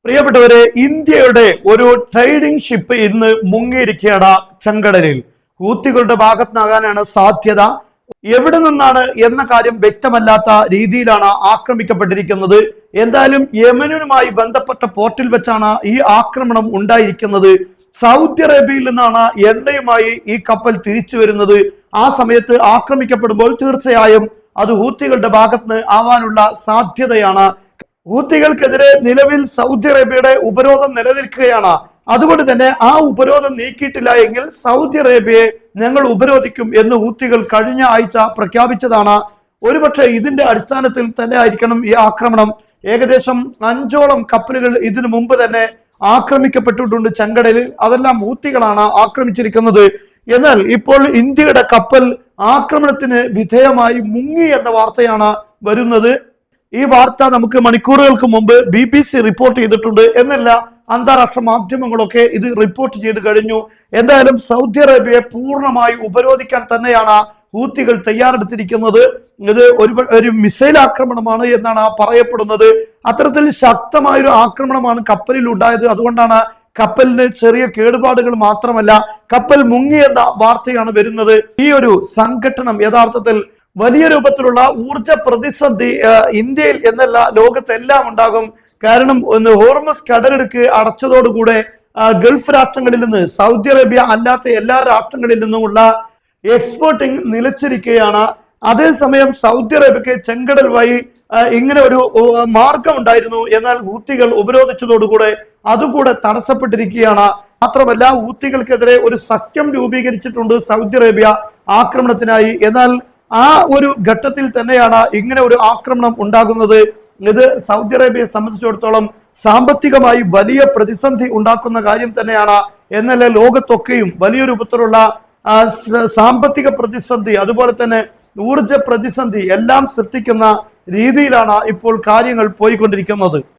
പ്രിയപ്പെട്ടവരെ, ഇന്ത്യയുടെ ഒരു ട്രേഡിംഗ് ഷിപ്പ് ഇന്ന് മുങ്ങിയിരിക്കുകയാണ് ചെങ്കടലിൽ. ഹൂത്തികളുടെ ഭാഗത്തുനിന്നാകാനാണ് സാധ്യത. എവിടെ നിന്നാണ് എന്ന കാര്യം വ്യക്തമല്ലാത്ത രീതിയിലാണ് ആക്രമിക്കപ്പെട്ടിരിക്കുന്നത്. എന്തായാലും യമനുമായി ബന്ധപ്പെട്ട പോർട്ടിൽ വെച്ചാണ് ഈ ആക്രമണം ഉണ്ടായിരിക്കുന്നത്. സൗദി അറേബ്യയിൽ നിന്നാണ് എണ്ണയുമായി ഈ കപ്പൽ തിരിച്ചു വരുന്നത്. ആ സമയത്ത് ആക്രമിക്കപ്പെടുമ്പോൾ തീർച്ചയായും അത് ഹൂത്തികളുടെ ഭാഗത്തുനിന്ന് ആവാനുള്ള സാധ്യതയാണ്. ഹൂത്തികൾക്കെതിരെ നിലവിൽ സൗദി അറേബ്യയുടെ ഉപരോധം നിലനിൽക്കുകയാണ്. അതുകൊണ്ട് തന്നെ ആ ഉപരോധം നീക്കിയിട്ടില്ല എങ്കിൽ സൗദി അറേബ്യയെ ഞങ്ങൾ ഉപരോധിക്കും എന്ന് ഹൂത്തികൾ കഴിഞ്ഞ ആഴ്ച പ്രഖ്യാപിച്ചതാണ്. ഒരുപക്ഷെ ഇതിന്റെ അടിസ്ഥാനത്തിൽ തന്നെ ആയിരിക്കണം ഈ ആക്രമണം. ഏകദേശം 5ഓളം കപ്പലുകൾ ഇതിനു മുമ്പ് തന്നെ ആക്രമിക്കപ്പെട്ടിട്ടുണ്ട് ചെങ്കടലിൽ. അതെല്ലാം ഹൂത്തികളാണ് ആക്രമിച്ചിരിക്കുന്നത്. എന്നാൽ ഇപ്പോൾ ഇന്ത്യയുടെ കപ്പൽ ആക്രമണത്തിന് വിധേയമായി മുങ്ങി എന്ന വാർത്തയാണ് വരുന്നത്. ഈ വാർത്ത നമുക്ക് മണിക്കൂറുകൾക്ക് മുമ്പ് BBC റിപ്പോർട്ട് ചെയ്തിട്ടുണ്ട്. എന്നല്ല, അന്താരാഷ്ട്ര മാധ്യമങ്ങളൊക്കെ ഇത് റിപ്പോർട്ട് ചെയ്ത് കഴിഞ്ഞു. എന്തായാലും സൗദി അറേബ്യയെ പൂർണ്ണമായി ഉപരോധിക്കാൻ തന്നെയാണ് ഹൂത്തികൾ തയ്യാറെടുത്തിരിക്കുന്നത്. ഇത് ഒരു മിസൈൽ ആക്രമണമാണ് എന്നാണ് പറയപ്പെടുന്നത്. അത്തരത്തിൽ ശക്തമായൊരു ആക്രമണമാണ് കപ്പലിൽ ഉണ്ടായത്. അതുകൊണ്ടാണ് കപ്പലിന് ചെറിയ കേടുപാടുകൾ മാത്രമല്ല, കപ്പൽ മുങ്ങിയെന്ന വാർത്തയാണ് വരുന്നത്. ഈ ഒരു സംഘട്ടനം യഥാർത്ഥത്തിൽ വലിയ രൂപത്തിലുള്ള ഊർജ പ്രതിസന്ധി ഇന്ത്യയിൽ എന്നല്ല ലോകത്തെല്ലാം ഉണ്ടാകും. കാരണം ഹോർമസ് കടലിടുക്ക് അടച്ചതോടുകൂടെ ഗൾഫ് രാഷ്ട്രങ്ങളിൽ നിന്ന് സൗദി അറേബ്യ അല്ലാത്ത എല്ലാ രാഷ്ട്രങ്ങളിൽ നിന്നുമുള്ള എക്സ്പോർട്ടിംഗ് നിലച്ചിരിക്കുകയാണ്. അതേസമയം സൗദി അറേബ്യക്ക് ചെങ്കടൽ വഴി ഇങ്ങനെ ഒരു മാർഗം ഉണ്ടായിരുന്നു. എന്നാൽ ഹൂത്തികൾ ഉപരോധിച്ചതോടുകൂടെ അതുകൂടെ തടസ്സപ്പെട്ടിരിക്കുകയാണ്. മാത്രമല്ല, ഹൂത്തികൾക്കെതിരെ ഒരു സഖ്യം രൂപീകരിച്ചിട്ടുണ്ട് സൗദി അറേബ്യ ആക്രമണത്തിനായി. എന്നാൽ ആ ഒരു ഘട്ടത്തിൽ തന്നെയാണ് ഇങ്ങനെ ഒരു ആക്രമണം ഉണ്ടാകുന്നത്. ഇത് സൗദി അറേബ്യയെ സംബന്ധിച്ചിടത്തോളം സാമ്പത്തികമായി വലിയ പ്രതിസന്ധി ഉണ്ടാക്കുന്ന കാര്യം തന്നെയാണ്. എന്നല്ല, ലോകത്തൊക്കെയും വലിയ രൂപത്തിലുള്ള സാമ്പത്തിക പ്രതിസന്ധി, അതുപോലെ തന്നെ ഊർജ പ്രതിസന്ധി എല്ലാം സൃഷ്ടിക്കുന്ന രീതിയിലാണ് ഇപ്പോൾ കാര്യങ്ങൾ പോയിക്കൊണ്ടിരിക്കുന്നത്.